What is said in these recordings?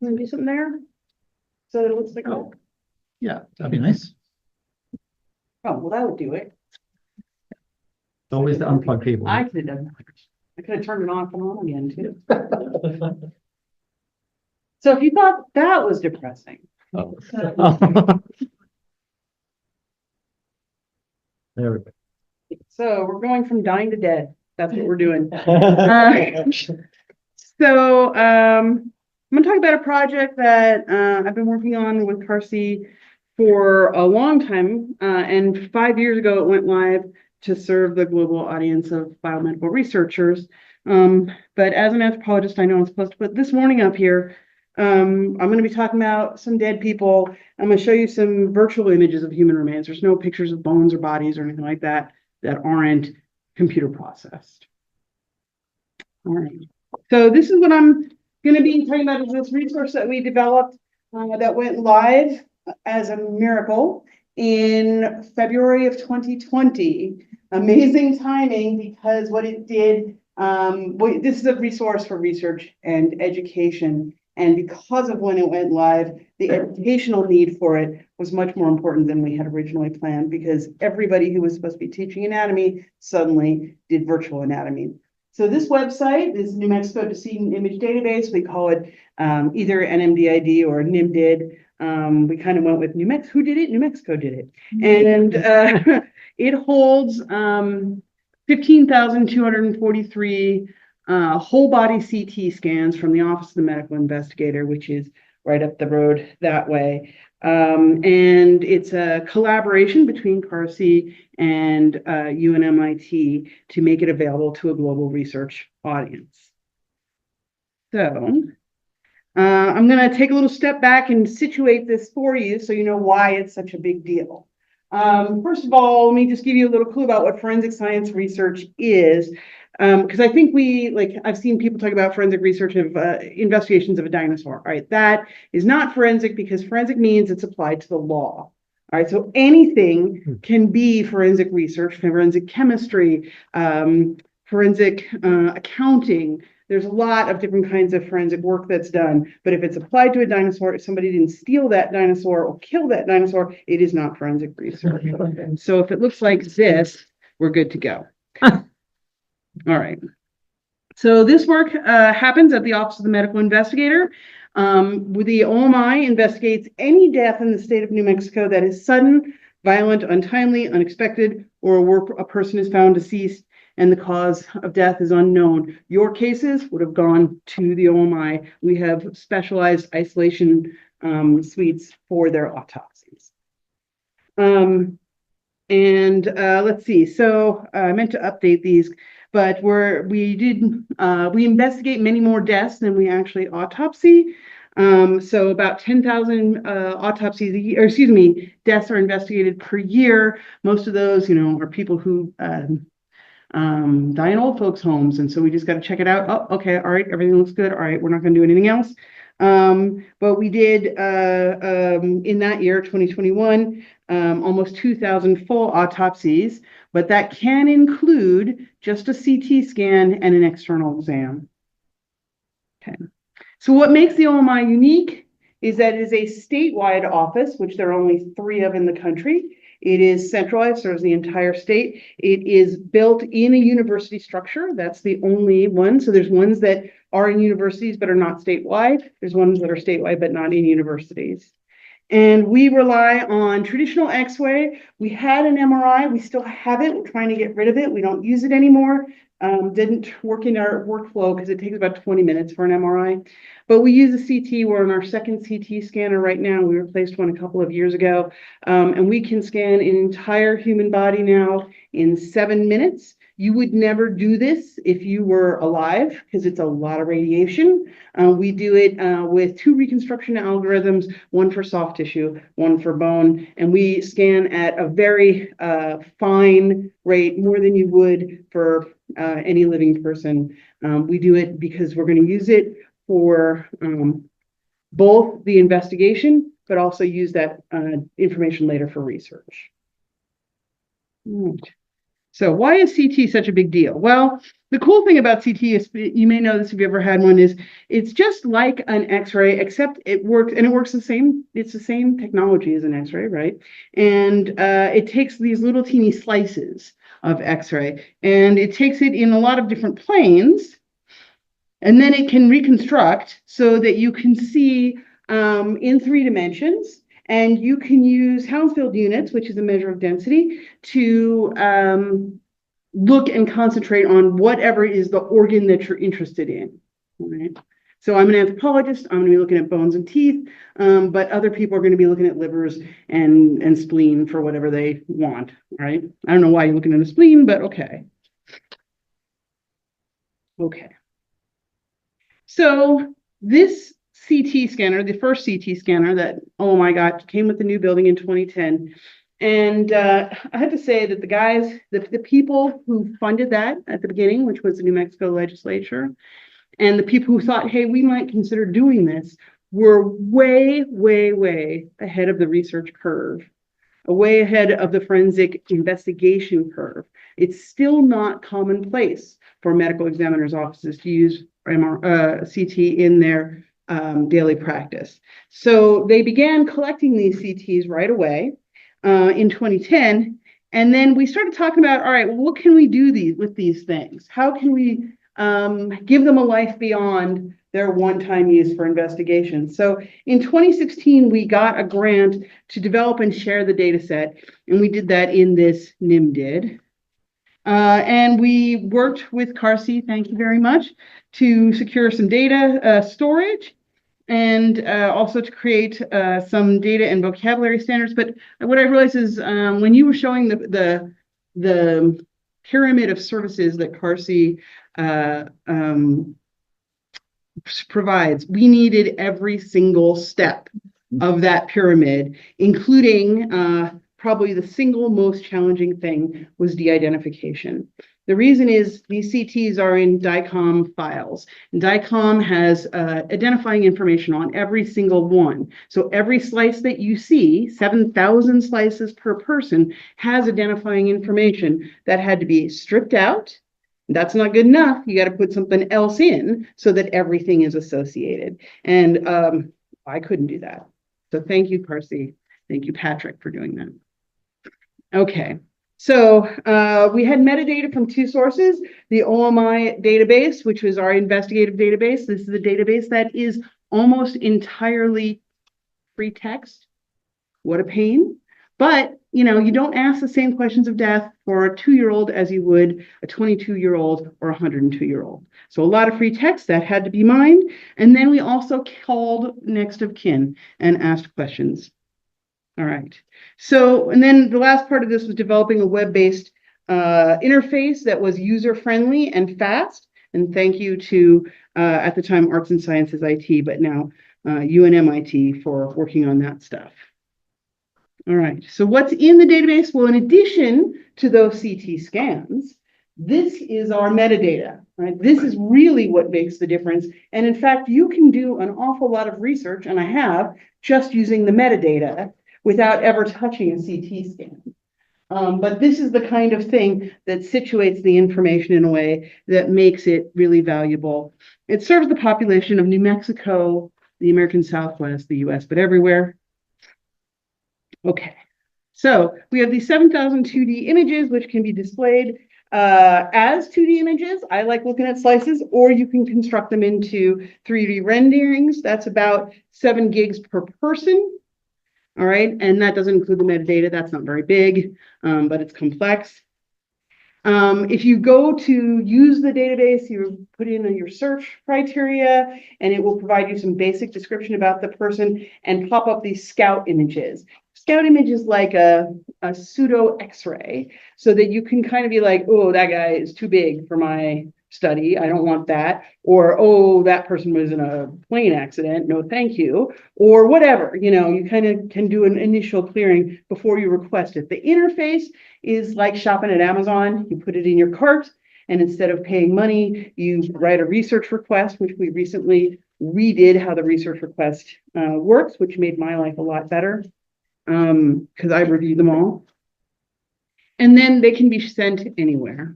and do something there? So that it looks like that? Yeah, that'd be nice. Oh, well, that would do it. It's always the unplugged cable. I could have done that. I could have turned it off and on again too. So if you thought that was depressing. Oh. There we go. So we're going from dying to dead. That's what we're doing. I'm going to talk about a project that I've been working on with Carsey for a long time. And 5 years ago, it went live to serve the global audience of biomedical researchers. But as an anthropologist, I know I'm supposed to put this morning up here. I'm going to be talking about some dead people. I'm going to show you some virtual images of human remains. There's no pictures of bones or bodies or anything like that aren't computer processed. All right. So this is what I'm going to be talking about, is this resource that we developed that went live as a miracle in February of 2020. Amazing timing, because what it did, this is a resource for research and education. And because of when it went live, the educational need for it was much more important than we had originally planned, because everybody who was supposed to be teaching anatomy suddenly did virtual anatomy. So this website is New Mexico Decedent Image Database. We call it either NMDID or NIMDID. We kind of went with New Mexico. Who did it? New Mexico did it. And it holds 15,243 whole body CT scans from the Office of the Medical Investigator, which is right up the road that way. And it's a collaboration between Carsey and UNMIT to make it available to a global research audience. So I'm going to take a little step back and situate this for you so you know why it's such a big deal. First of all, let me just give you a little clue about what forensic science research is. Because I think I've seen people talk about forensic research of investigations of a dinosaur. All right, that is not forensic, because forensic means it's applied to the law. All right, so anything can be forensic research, forensic chemistry, forensic accounting. There's a lot of different kinds of forensic work that's done. But if it's applied to a dinosaur, if somebody didn't steal that dinosaur or kill that dinosaur, it is not forensic research. So if it looks like this, we're good to go. All right. So this work happens at the Office of the Medical Investigator. The OMI investigates any death in the state of New Mexico that is sudden, violent, untimely, unexpected, or where a person is found deceased and the cause of death is unknown. Your cases would have gone to the OMI. We have specialized isolation suites for their autopsies. Let's see. So I meant to update these. But we investigate many more deaths than we actually autopsy. So about 10,000 autopsies a year, or excuse me, deaths are investigated per year. Most of those, are people who die in old folks' homes. And so we just got to check it out. Oh, okay. All right. Everything looks good. All right. We're not going to do anything else. But we did in that year, 2021, almost 2,000 full autopsies, but that can include just a CT scan and an external exam. Okay. So what makes the OMI unique is that it is a statewide office, which there are only 3 of in the country. It is centralized, serves the entire state. It is built in a university structure. That's the only one. So there's ones that are in universities but are not statewide. There's ones that are statewide but not in universities. And we rely on traditional X-ray. We had an MRI. We still have it. We're trying to get rid of it. We don't use it anymore. Didn't work in our workflow because it takes about 20 minutes for an MRI. But we use a CT. We're on our second CT scanner right now. We replaced one a couple of years ago. And we can scan an entire human body now in 7 minutes. You would never do this if you were alive because it's a lot of radiation. We do it with 2 reconstruction algorithms, one for soft tissue, one for bone. And we scan at a very fine rate, more than you would for any living person. We do it because we're going to use it for both the investigation, but also use that information later for research. So why is CT such a big deal? Well, the cool thing about CT is, you may know this if you ever had one, is it's just like an X-ray, except it works the same. It's the same technology as an X-ray, right? And it takes these little teeny slices of X-ray, and it takes it in a lot of different planes, and then it can reconstruct so that you can see in 3 dimensions. And you can use Hounsfield units, which is a measure of density, to look and concentrate on whatever is the organ that you're interested in. All right. So I'm an anthropologist. I'm going to be looking at bones and teeth, but other people are going to be looking at livers and spleen for whatever they want. Right. I don't know why you're looking at a spleen, but okay. Okay. So this CT scanner, the first CT scanner that, oh my God, came with the new building in 2010. And I have to say that the guys, the people who funded that at the beginning, which was the New Mexico legislature, and the people who thought, hey, we might consider doing this, were way, way, way ahead of the research curve, way ahead of the forensic investigation curve. It's still not commonplace for medical examiners' offices to use CT in their daily practice. So they began collecting these CTs right away in 2010. And then we started talking about, all right, well, what can we do with these things? How can we give them a life beyond their one-time use for investigation? So in 2016, we got a grant to develop and share the data set. And we did that in this NIMDID. And we worked with CARSI, thank you very much, to secure some data storage and also to create some data and vocabulary standards. But what I realized is when you were showing the pyramid of services that CARSI provides, we needed every single step of that pyramid, including probably the single most challenging thing was de-identification. The reason is these CTs are in DICOM files, and DICOM has identifying information on every single one. So every slice that you see, 7,000 slices per person, has identifying information that had to be stripped out. That's not good enough. You got to put something else in so that everything is associated. And I couldn't do that. So thank you, CARSI. Thank you, Patrick, for doing that. Okay. So we had metadata from 2 sources, the OMI database, which was our investigative database. This is a database that is almost entirely free text. What a pain. But, you know, you don't ask the same questions of death for a 2-year-old as you would a 22-year-old or a 102-year-old. So a lot of free text that had to be mined. And then we also called next of kin and asked questions. All right. So, and then the last part of this was developing a web-based interface that was user-friendly and fast. And thank you to, at the time, Arts and Sciences IT, but now UNMIT for working on that stuff. All right. So what's in the database? Well, in addition to those CT scans, this is our metadata, right? This is really what makes the difference. And in fact, you can do an awful lot of research, and I have, just using the metadata without ever touching a CT scan. But this is the kind of thing that situates the information in a way that makes it really valuable. It serves the population of New Mexico, the American Southwest, the US, but everywhere. Okay, so we have these 7,000 2D images, which can be displayed as 2D images. I like looking at slices, or you can construct them into 3D renderings. That's about 7 gigs per person. All right, and that doesn't include the metadata. That's not very big, but it's complex. If you go to use the database, you put in your search criteria, and it will provide you some basic description about the person and pop up these scout images. Scout image is like a pseudo X-ray, so that you can kind of be like, oh, that guy is too big for my study. I don't want that. Or, oh, that person was in a plane accident. No, thank you. Or whatever, you know, you kind of can do an initial clearing before you request it. The interface is like shopping at Amazon. You put it in your cart, and instead of paying money, you write a research request, which we recently redid how the research request works, which made my life a lot better because I reviewed them all. and then they can be sent anywhere.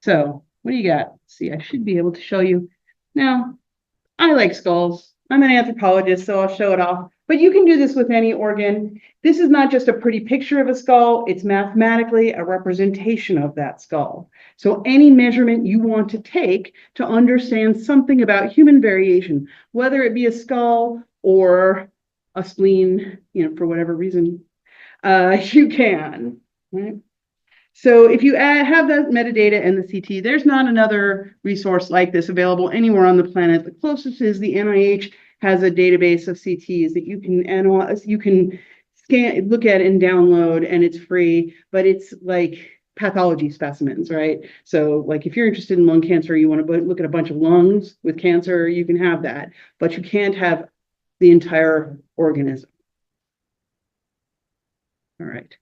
So what do you got? Let's see, I should be able to show you. Now, I like skulls. I'm an anthropologist, so I'll show it off. But you can do this with any organ. This is not just a pretty picture of a skull, it's mathematically a representation of that skull. So any measurement you want to take to understand something about human variation, whether it be a skull or a spleen, for whatever reason, you can, right? So if you have the metadata and the CT, there's not another resource like this available anywhere on the planet. The closest is the NIH has a database of CTs that you can analyze, you can scan, look at and download, and it's free, but it's like pathology specimens, right? So like if you're interested in lung cancer, you want to look at a bunch of lungs with cancer, you can have that, but you can't have the entire organism. All right.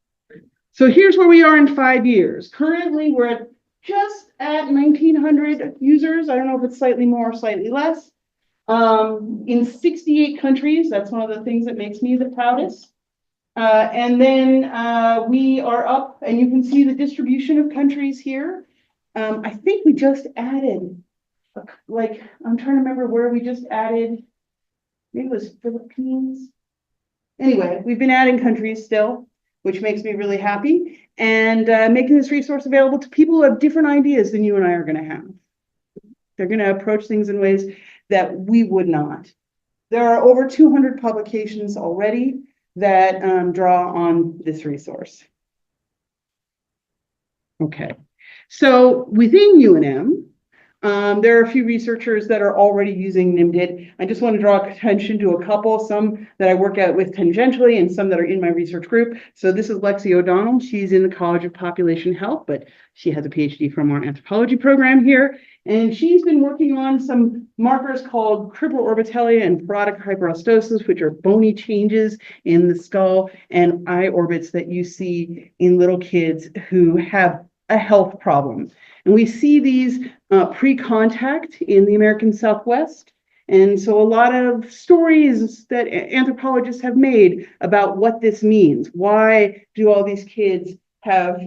So here's where we are in 5 years. Currently, we're just at 1,900 users. I don't know if it's slightly more or slightly less. In 68 countries, that's one of the things that makes me the proudest. And then we are up, and you can see the distribution of countries here. I think we just added, I'm trying to remember where we just added, maybe it was Philippines. Anyway, we've been adding countries still, which makes me really happy, and making this resource available to people who have different ideas than you and I are going to have. They're going to approach things in ways that we would not. There are over 200 publications already that draw on this resource. Okay, so within UNM, there are a few researchers that are already using NIMDIT. I just want to draw attention to a couple, some that I work out with tangentially and some that are in my research group. So this is Lexi O'Donnell. She's in the College of Population Health, but she has a PhD from our anthropology program here. And she's been working on some markers called cribroorbitalia and parodic hyperostosis, which are bony changes in the skull and eye orbits that you see in little kids who have a health problem. And we see these pre-contact in the American Southwest. And so a lot of stories that anthropologists have made about what this means. Why do all these kids have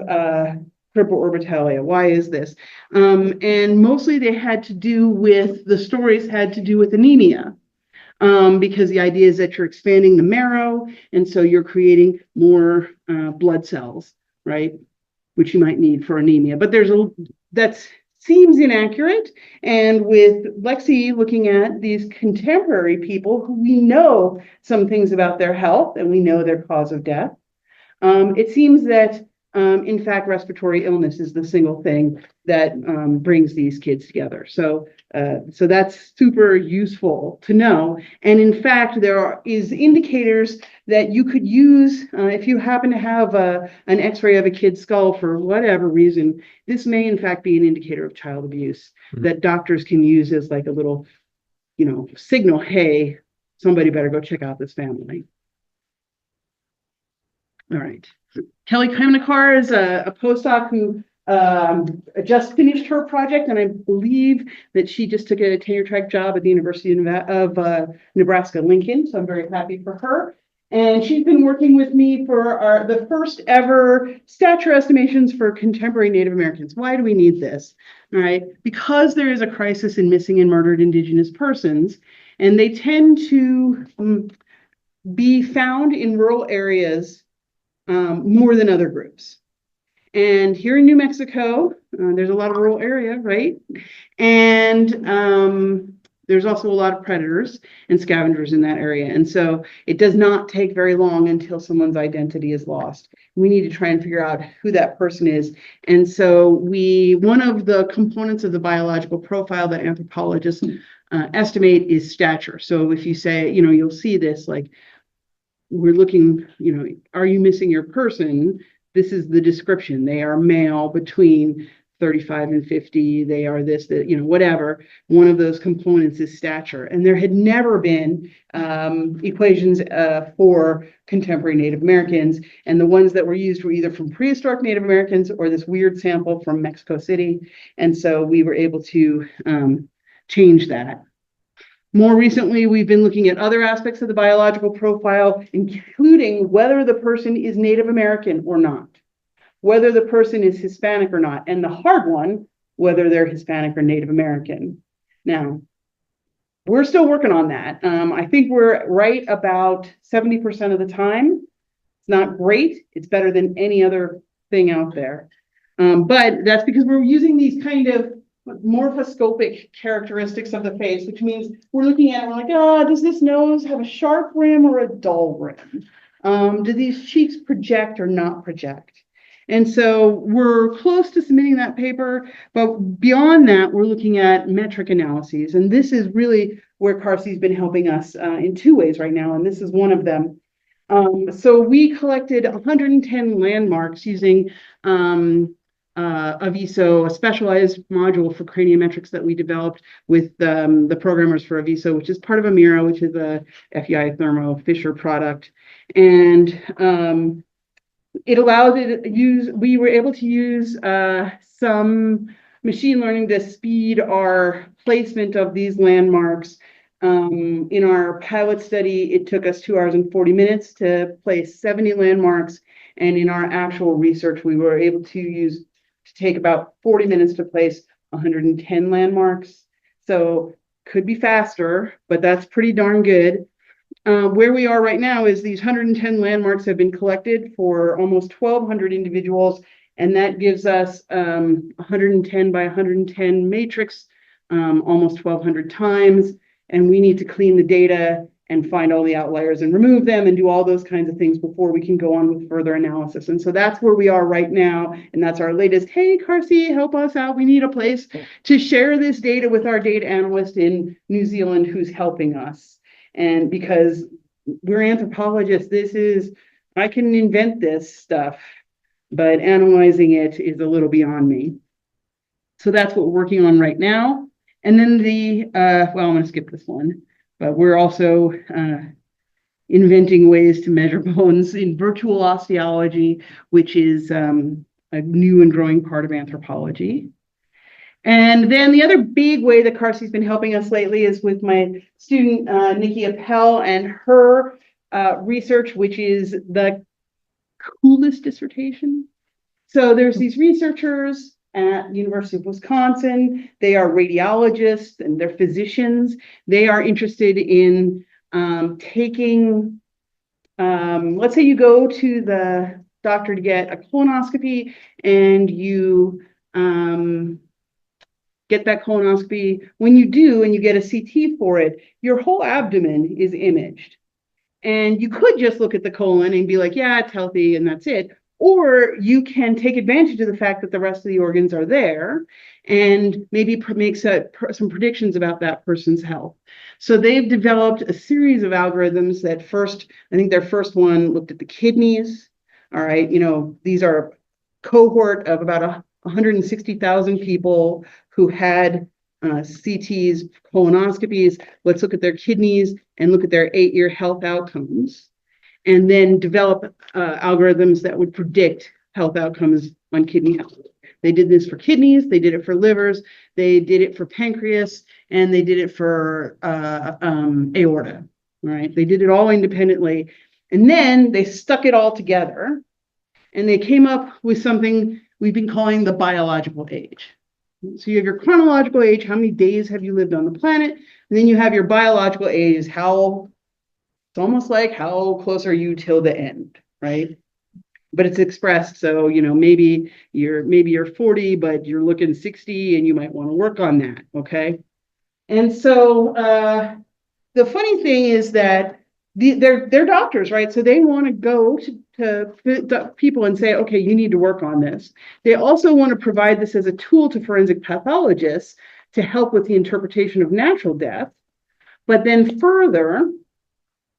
cribroorbitalia? Why is this? And mostly they had to do with, the stories had to do with anemia. Because the idea is that you're expanding the marrow, and so you're creating more blood cells, right? Which you might need for anemia. But that seems inaccurate. And with Lexi looking at these contemporary people who we know some things about their health and we know their cause of death, it seems that in fact, respiratory illness is the single thing that brings these kids together. So that's super useful to know. And in fact, there is indicators that you could use if you happen to have an X-ray of a kid's skull for whatever reason. This may in fact be an indicator of child abuse that doctors can use as like a little, signal. Hey, somebody better go check out this family. All right. Kelly Kamnikar is a postdoc who just finished her project, and I believe that she just took a tenure track job at the University of Nebraska-Lincoln, so I'm very happy for her. And she's been working with me for the first ever stature estimations for contemporary Native Americans. Why do we need this? All right, because there is a crisis in missing and murdered Indigenous persons, and they tend to be found in rural areas more than other groups. And here in New Mexico, there's a lot of rural area, right? And there's also a lot of predators and scavengers in that area. And so it does not take very long until someone's identity is lost. We need to try and figure out who that person is. And so one of the components of the biological profile that anthropologists estimate is stature. So if you say, you'll see this, like, we're looking, are you missing your person? This is the description. They are male between 35 and 50. They are this, that, whatever. One of those components is stature. And there had never been equations for contemporary Native Americans. And the ones that were used were either from prehistoric Native Americans or this weird sample from Mexico City. And so we were able to change that. More recently, we've been looking at other aspects of the biological profile, including whether the person is Native American or not, whether the person is Hispanic or not, and the hard one, whether they're Hispanic or Native American. Now, we're still working on that. I think we're right about 70% of the time. It's not great. It's better than any other thing out there. But that's because we're using these kind of morphoscopic characteristics of the face, which means we're looking at it, we're like, oh, does this nose have a sharp rim or a dull rim? Do these cheeks project or not project? And so we're close to submitting that paper, but beyond that, we're looking at metric analyses. And this is really where CARCI's been helping us in two ways right now, and this is one of them. So we collected 110 landmarks using Aviso, a specialized module for craniometrics that we developed with the programmers for Aviso, which is part of Amira, which is a FEI Thermo Fisher product. And it allows it to use, we were able to use some machine learning to speed our placement of these landmarks. In our pilot study, it took us 2 hours and 40 minutes to place 70 landmarks. And in our actual research, we were able to take about 40 minutes to place 110 landmarks. So could be faster, but that's pretty darn good. Where we are right now is these 110 landmarks have been collected for almost 1,200 individuals, and that gives us 110 by 110 matrix, almost 1,200 times. And we need to clean the data and find all the outliers and remove them and do all those kinds of things before we can go on with further analysis. And so that's where we are right now. And that's our latest, hey, CARCI, help us out. We need a place to share this data with our data analyst in New Zealand who's helping us. And because we're anthropologists, I can invent this stuff, but analyzing it is a little beyond me. So that's what we're working on right now. And then well, I'm going to skip this one, but we're also inventing ways to measure bones in virtual osteology, which is a new and growing part of anthropology. And then the other big way that CARCI's been helping us lately is with my student, Nikki Appel, and her research, which is the coolest dissertation. So there's these researchers at University of Wisconsin. They are radiologists and they're physicians. They are interested in taking, let's say you go to the doctor to get a colonoscopy and you get that colonoscopy. When you do and you get a CT for it, your whole abdomen is imaged. And you could just look at the colon and be like, yeah, it's healthy and that's it. Or you can take advantage of the fact that the rest of the organs are there and maybe make some predictions about that person's health. So they've developed a series of algorithms that I think their first one looked at the kidneys. All right, these are a cohort of about 160,000 people who had CTs, colonoscopies. Let's look at their kidneys and look at their 8-year health outcomes, and then develop algorithms that would predict health outcomes on kidney health. They did this for kidneys, they did it for livers, they did it for pancreas, and they did it for aorta, right? They did it all independently. And then they stuck it all together, and they came up with something we've been calling the biological age. So you have your chronological age, how many days have you lived on the planet? And then you have your biological age, it's almost like how close are you till the end, right? But it's expressed, so maybe you're 40, but you're looking 60, and you might want to work on that, okay? And so the funny thing is that they're doctors, right? So they want to go to people and say, okay, you need to work on this. They also want to provide this as a tool to forensic pathologists to help with the interpretation of natural death. But then further,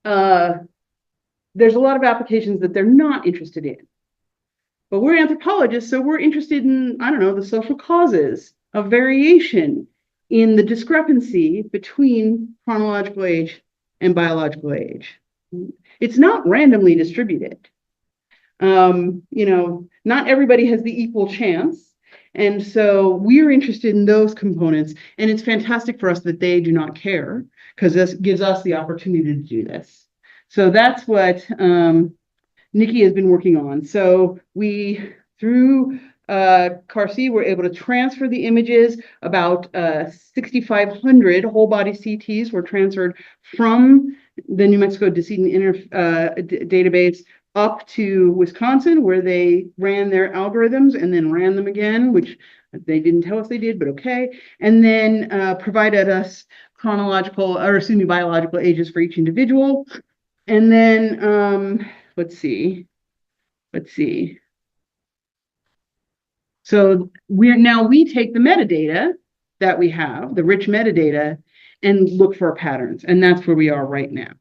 there's a lot of applications that they're not interested in. But we're anthropologists, so we're interested in, the social causes of variation in the discrepancy between chronological age and biological age. It's not randomly distributed. Not everybody has the equal chance. And so we're interested in those components, and it's fantastic for us that they do not care, because this gives us the opportunity to do this. So that's what Nikki has been working on. So we, through CAR-C, we're able to transfer the images. About 6,500 whole body CTs were transferred from the New Mexico Decedent Database up to Wisconsin, where they ran their algorithms and then ran them again, which they didn't tell us they did, but okay. And then provided us biological ages for each individual. And then, let's see. So we take the metadata that we have, the rich metadata, and look for patterns. And that's where we are right now.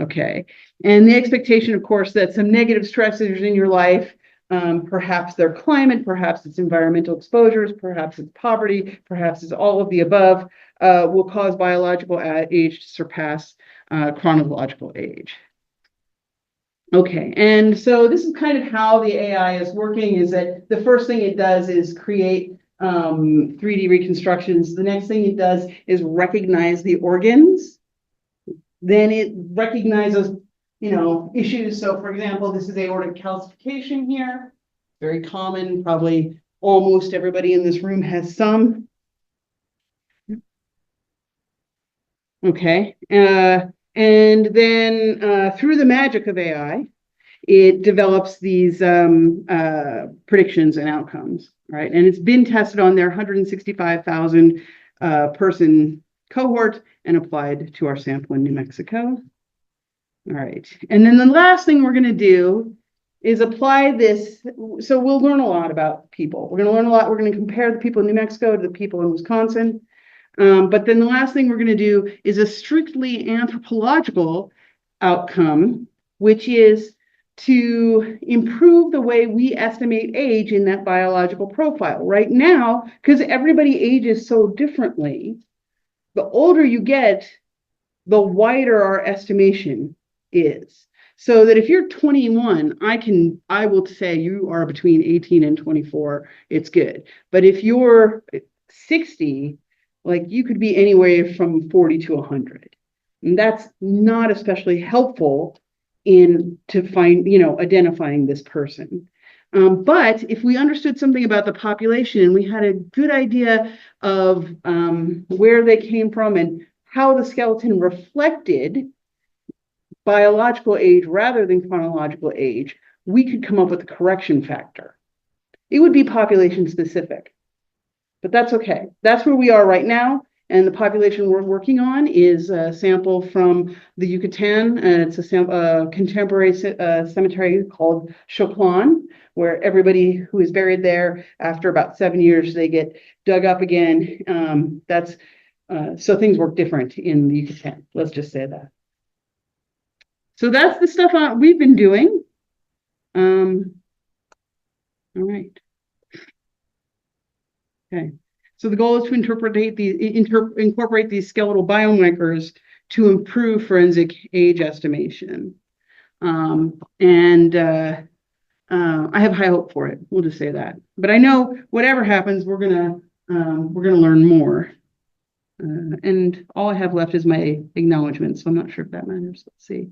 Okay. And the expectation, of course, that some negative stressors in your life, perhaps their climate, perhaps it's environmental exposures, perhaps it's poverty, perhaps it's all of the above, will cause biological age to surpass chronological age. Okay, and so this is kind of how the AI is working, is that the first thing it does is create 3D reconstructions. The next thing it does is recognize the organs. Then it recognizes, issues. So for example, this is aortic calcification here. Very common, probably almost everybody in this room has some. Okay, and then through the magic of AI, it develops these predictions and outcomes, right? And it's been tested on their 165,000 person cohort and applied to our sample in New Mexico. All right, and then the last thing we're going to do is apply this. So we'll learn a lot about people. We're going to learn a lot. We're going to compare the people in New Mexico to the people in Wisconsin. But then the last thing we're going to do is a strictly anthropological outcome, which is to improve the way we estimate age in that biological profile. Right now, because everybody ages so differently, the older you get, the wider our estimation is. So that if you're 21, I will say you are between 18 and 24, it's good. But if you're 60, like you could be anywhere from 40 to 100. And that's not especially helpful identifying this person. But if we understood something about the population and we had a good idea of where they came from and how the skeleton reflected biological age rather than chronological age, we could come up with a correction factor. It would be population specific. But that's okay. That's where we are right now. And the population we're working on is a sample from the Yucatan. It's a contemporary cemetery called Choclan, where everybody who is buried there, after about 7 years, they get dug up again. So things work different in the Yucatan. Let's just say that. So that's the stuff we've been doing. All right. Okay, so the goal is to incorporate these skeletal biomarkers to improve forensic age estimation. I have high hope for it. We'll just say that. But I know whatever happens, we're gonna learn more. And all I have left is my acknowledgement, so I'm not sure if that matters. Let's see.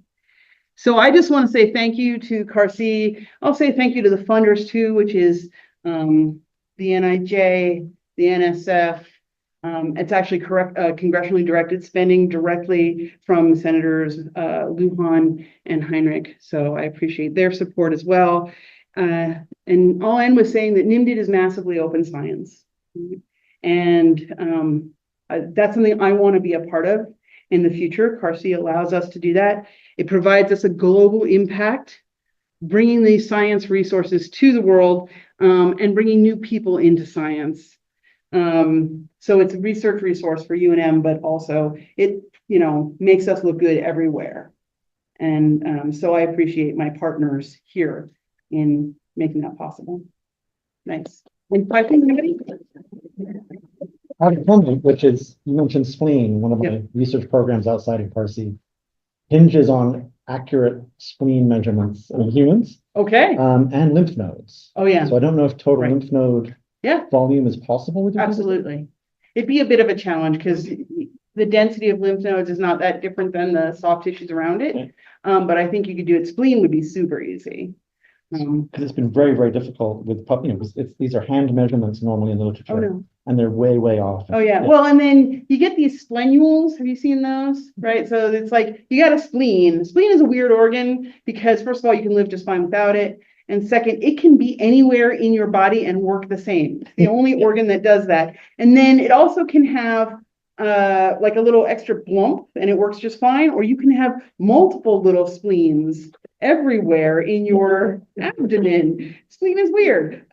So I just want to say thank you to CAR-C. I'll say thank you to the funders too, which is the NIJ, the NSF. It's actually congressionally directed spending directly from Senators Lujan and Heinrich. So I appreciate their support as well. And I'll end with saying that NIMDIT is massively open science. And that's something I want to be a part of in the future. CAR-C allows us to do that. It provides us a global impact, bringing these science resources to the world and bringing new people into science. So it's a research resource for UNM, but also it, makes us look good everywhere. And so I appreciate my partners here in making that possible. Thanks. And I think anybody? I have a comment, which is, you mentioned spleen, one of my research programs outside of CAR-C hinges on accurate spleen measurements in humans. Okay. And lymph nodes. Oh, yeah. So I don't know if total lymph node Yeah, volume as possible with your lymph node? absolutely. It'd be a bit of a challenge because the density of lymph nodes is not that different than the soft tissues around it. Okay. But I think you could do it. Spleen would be super easy. Because it's been very, very difficult with, you know, 'cause these are hand measurements normally in the Oh literature, no. and they're way, way off. Oh yeah. Well, and then you get these splenules. Have you seen those? Right. So it's like you got a spleen. Spleen is a weird organ because first of all, you can live just fine without it. And second, it can be anywhere in your body and work the same. It's the only organ that does that. And then it also can have like a little extra lump and it works just fine, or you can have multiple little spleens everywhere in your abdomen. Spleen is weird.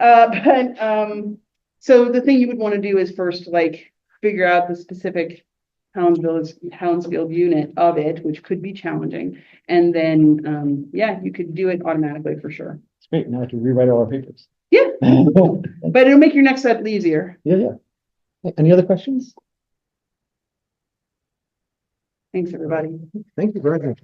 So the thing you would want to do is first like figure out the specific Hounsfield unit of it, which could be challenging. And then yeah, you could do it automatically for sure. It's great. Now I have to rewrite all our papers. Yeah, but it'll make your next step easier. Yeah, yeah. Any other questions? Thanks, everybody. Thank you very much.